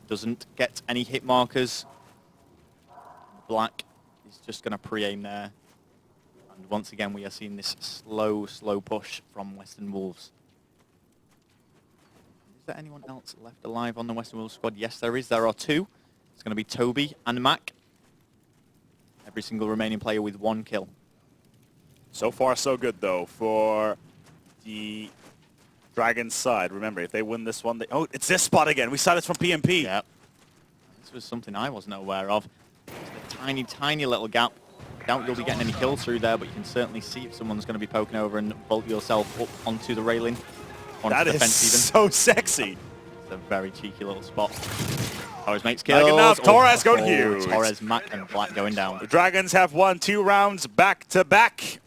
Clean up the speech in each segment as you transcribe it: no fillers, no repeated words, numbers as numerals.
doesn't get any hit markers. Black is just going to pre-aim there. And once again, we are seeing this slow push from westernWolves. Is there anyone else left alive on the westernWolves squad? Yes, there is. There are two. It's going to be Toby and Mac. Every single remaining player with 1 kill. So far, so good, though, for the Dragons side. Remember, if they win this one, they... Oh, it's this spot again. We saw this from PMP. Yeah. This was something I wasn't aware of. It's a tiny little gap. Doubt you'll be getting any kills through there, but you can certainly see if someone's going to be poking over and vault yourself up onto the railing. That is so sexy. It's a very cheeky little spot. Torres makes kills. Like enough. Torres going huge. Torres, Mac, and Black going down. The Dragons have won 2 rounds back-to-back.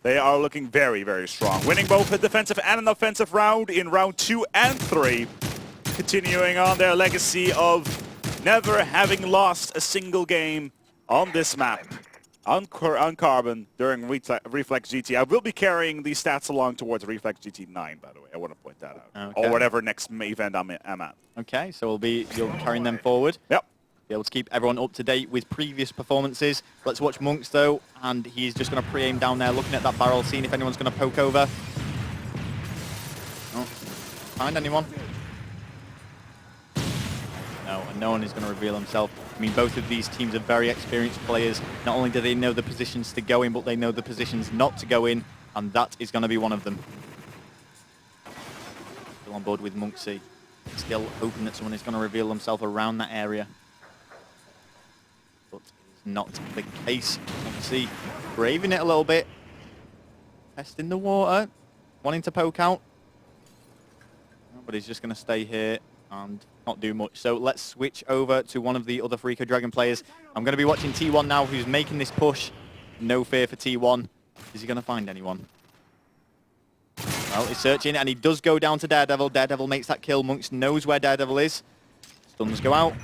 They are looking very strong. Winning both a defensive and an offensive round in round 2 and 3. Continuing on their legacy of never having lost a single game on this map. On Carbon during Reflex GT. I will be carrying these stats along towards Reflex GT 9, by the way. I want to point that out. Okay. Or whatever next event I'm at. Okay, so you'll be carrying them forward. Yep. Be able to keep everyone up to date with previous performances. Let's watch Monks, though, and he's just going to pre-aim down there, looking at that barrel, seeing if anyone's going to poke over. Oh, find anyone? No, and no one is going to reveal himself. I mean, both of these teams are very experienced players. Not only do they know the positions to go in, but they know the positions not to go in, and that is going to be one of them. Still on board with Monksy. Still hoping that someone is going to reveal themselves around that area. But it's not the case. Monksy braving it a little bit. Testing the water. Wanting to poke out. But he's just going to stay here and not do much. So let's switch over to one of the other Fariko Dragon players. I'm going to be watching T1 now, who's making this push. No fear for T1. Is he going to find anyone? Well, he's searching, and he does go down to Daredevil. Daredevil makes that kill. Monks knows where Daredevil is. Stuns go out.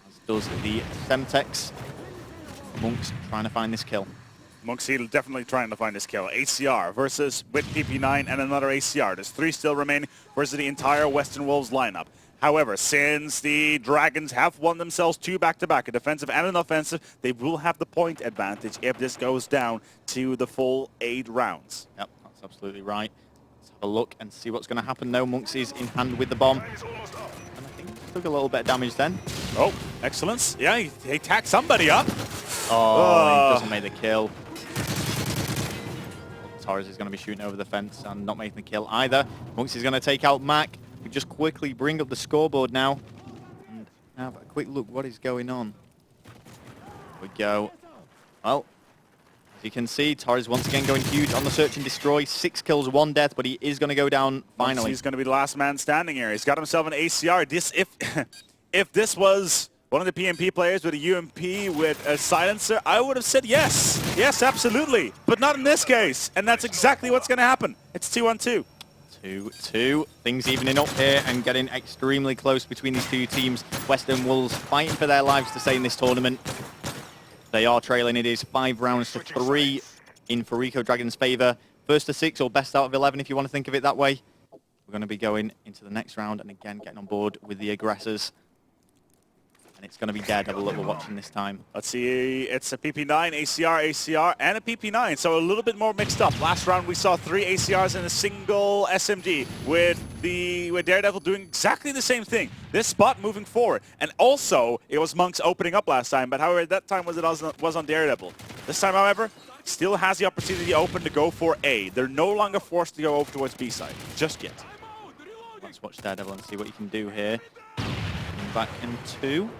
As does the Semtex. Monks trying to find this kill. Monksy definitely trying to find this kill. ACR versus with PP9 and another ACR. There's 3 still remaining versus the entire westernWolves lineup. However, since the Dragons have won themselves 2 back-to-back, a defensive and an offensive, they will have the point advantage if this goes down to the full 8 rounds. Yep, that's absolutely right. Let's have a look and see what's going to happen now. Monksy's in hand with the bomb. And I think he took a little bit of damage then. Oh, excellence. Yeah, he tacked somebody up. Oh, he doesn't make the kill. Torres is going to be shooting over the fence and not making the kill either. Monks is going to take out Mac. We just quickly bring up the scoreboard now and have a quick look what is going on. Here we go. Well, as you can see, Torres once again going huge on the search and destroy. 6 kills, 1 death, but he is going to go down finally. He's going to be the last man standing here. He's got himself an ACR. If this was one of the PMP players with a UMP with a silencer, I would have said yes. Yes, absolutely. But not in this case. And that's exactly what's going to happen. It's 2-on-2. 2-2. Things evening up here and getting extremely close between these two teams. westernWolves fighting for their lives to stay in this tournament. They are trailing. It is 5 rounds to 3 in Fariko Dragons' favor. First to 6 or best out of 11 if you want to think of it that way. We're going to be going into the next round and again getting on board with the aggressors. And it's going to be Daredevil that we're watching this time. Let's see, it's a PP9, ACR, and a PP9, so a little bit more mixed up. Last round we saw 3 ACRs and a single SMG, with Daredevil doing exactly the same thing. This spot moving forward, and also it was Monks opening up last time, but however that time was on Daredevil. This time, however, still has the opportunity open to go for A. They're no longer forced to go over towards B side, just yet. Let's watch Daredevil and see what he can do here. Back in 2.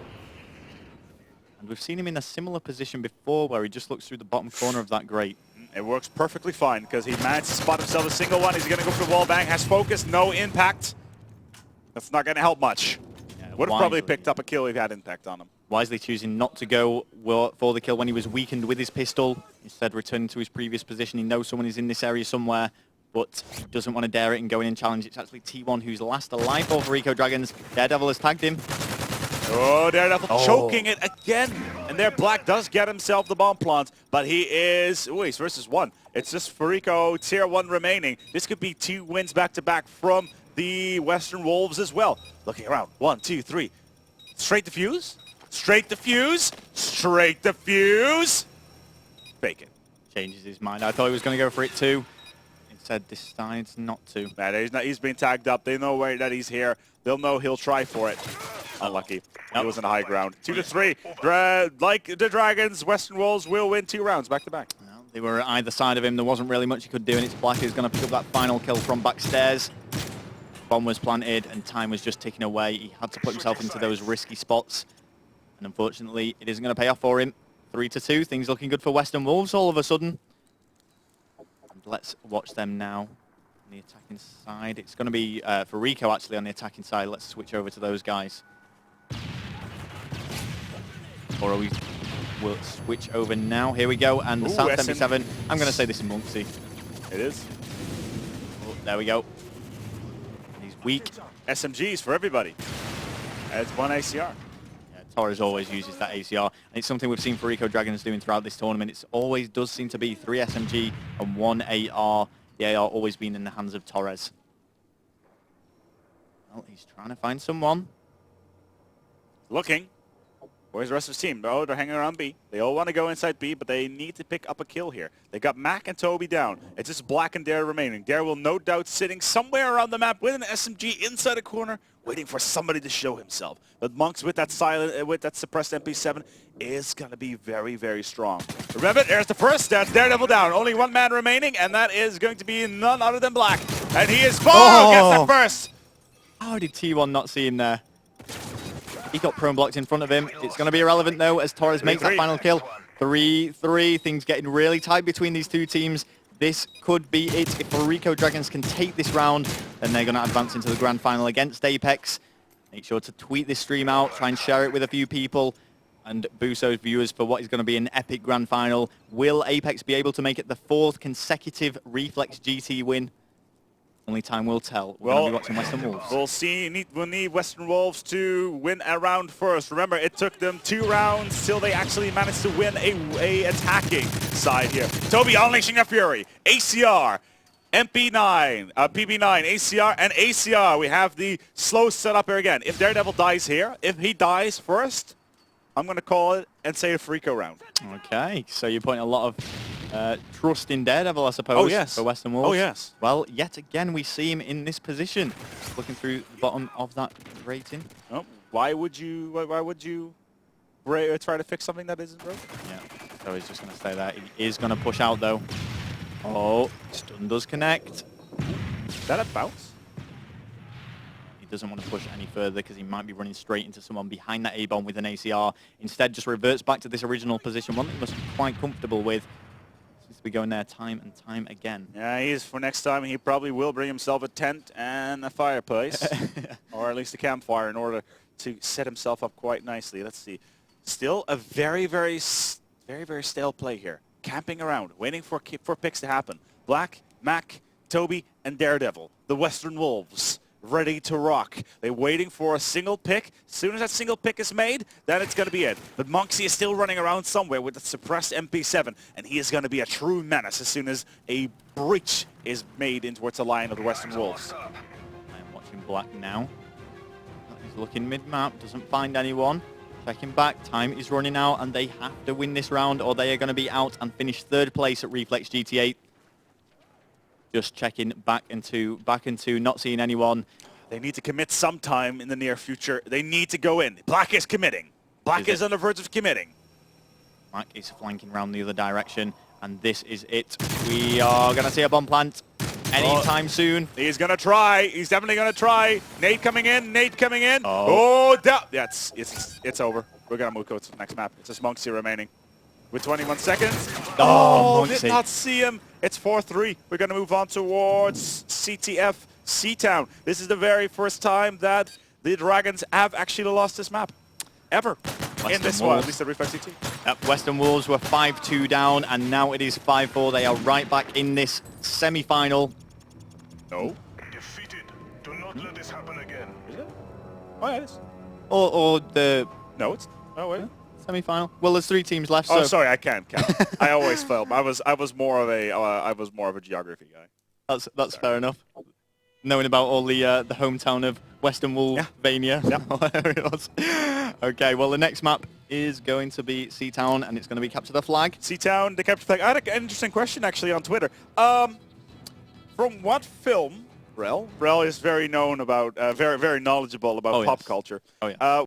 And we've seen him in a similar position before where he just looks through the bottom corner of that grate. It works perfectly fine because he managed to spot himself a single one. He's going to go for the wall bang, has focus, no impact. That's not going to help much. Yeah, would have probably picked up a kill if he had impact on him. Wisely choosing not to go for the kill when he was weakened with his pistol. Instead returning to his previous position. He knows someone is in this area somewhere, but he doesn't want to dare it and go in and challenge. It's actually T1 who's last alive for Fariko Dragons. Daredevil has tagged him. Oh, Daredevil choking it again. And there, Black does get himself the bomb plant, but he is... Oh, he's versus 1. It's just Fariko, tier 1 remaining. This could be 2 wins back-to-back from the Western Wolves as well. Looking around. 1, 2, 3. Straight defuse. Straight defuse. Straight defuse. Fake it. Changes his mind. I thought he was going to go for it too. Instead, decides not to. He's been tagged up. They know that he's here. They'll know he'll try for it. Unlucky. He was on the high ground. 2 to 3. Like the Dragons, Western Wolves will win 2 rounds back to back. Well, they were either side of him. There wasn't really much he could do, and it's Black who's going to pick up that final kill from backstairs. Bomb was planted, and time was just ticking away. He had to put himself into those risky spots, and unfortunately, it isn't going to pay off for him. 3 to 2. Things looking good for Western Wolves all of a sudden. And let's watch them now on the attacking side. It's going to be Fariko actually on the attacking side. Let's switch over to those guys. Or are we? We'll switch over now. Here we go. And the South 77. I'm going to say this is Monksy. It is. Oh, there we go. He's weak. SMGs for everybody. It's 1 ACR. Yeah, Torres always uses that ACR. And it's something we've seen Fariko Dragons doing throughout this tournament. It always does seem to be 3 SMG and 1 AR. The AR always being in the hands of Torres. Well, he's trying to find someone. Looking. Where's the rest of his team? Oh, they're hanging around B. They all want to go inside B, but they need to pick up a kill here. They got Mac and Toby down. It's just Black and Dare remaining. Dare will no doubt sitting somewhere around the map with an SMG inside a corner, waiting for somebody to show himself. But Monks with that suppressed MP7 is going to be very, very strong. Remember, there's the first. That's Daredevil down. Only 1 man remaining, and that is going to be none other than Black. And he is gets the first. How did T1 not see him there? He got prone blocked in front of him. It's going to be irrelevant, though, as Torres makes that final kill. 3-3. Things getting really tight between these two teams. This could be it. If Fariko Dragons can take this round, then they're going to advance into the grand final against Apex. Make sure to tweet this stream out. Try and share it with a few people. And Buso's viewers for what is going to be an epic grand final. Will Apex be able to make it the 4th consecutive Reflex GT win? Only time will tell. We're going to be watching Western Wolves. We'll see. We'll need Western Wolves to win a round first. Remember, it took them 2 rounds till they actually managed to win a attacking side here. Toby unleashing their fury. ACR, MP9, PB9, ACR, and ACR. We have the slow setup here again. If Daredevil dies here, if he dies first, I'm going to call it and say a Fariko round. Okay, so you're putting a lot of trust in Daredevil, I suppose, for Western Wolves. Oh, yes. Well, yet again, we see him in this position, looking through the bottom of that rating. Oh, why would you try to fix something that isn't broken? Yeah, so he's just going to stay there. He is going to push out, though. Oh, stun does connect. Is that a bounce? He doesn't want to push any further because he might be running straight into someone behind that A-bomb with an ACR. Instead, just reverts back to this original position, one that he must be quite comfortable with. Seems to be going there time and time again. Yeah, he is. For next time, he probably will bring himself a tent and a fireplace, or at least a campfire, in order to set himself up quite nicely. Let's see. Still a very stale play here. Camping around, waiting for picks to happen. Black, Mac, Toby, and Daredevil, the Western Wolves, ready to rock. They're waiting for a single pick. As soon as that single pick is made, then it's going to be it. But Monksy is still running around somewhere with the suppressed MP7, and he is going to be a true menace as soon as a breach is made in towards the line of the Western Wolves. I am watching Black now. He's looking mid-map, doesn't find anyone. Checking back, time is running out, and they have to win this round, or they are going to be out and finish 3rd place at Reflex GT8. Just checking back into, not seeing anyone. They need to commit sometime in the near future. They need to go in. Black is committing. Black is on the verge of committing. Mac is flanking around the other direction, and this is it. We are going to see a bomb plant anytime soon. He's going to try. He's definitely going to try. Nate coming in. It's over. We're going to move to the next map. It's just Monksy remaining. With 21 seconds. Oh, did not see him. It's 4-3. We're going to move on towards CTF C-Town. This is the very first time that the Dragons have actually lost this map. Ever. In this one, at least the Reflex GT. Western Wolves were 5-2 down, and now it is 5-4. They are right back in this semi-final. No. Defeated. Do not let this happen again. Is it? Oh, yeah, it is. Or the... No, it's... Oh, wait. Semi-final. Well, there's 3 teams left. Oh, so sorry, I can't count. I always fail. I was more of a geography guy. That's fair enough. knowing about all the hometown of westernWolves, Vania. Yeah. Whatever it was. Okay, well, the next map is going to be Seatown, and it's going to be Capture the Flag. Seatown, the capture flag. I had an interesting question actually on Twitter. From what film? Rel is very known about, very knowledgeable about Oh, pop yes. culture. Oh, yeah.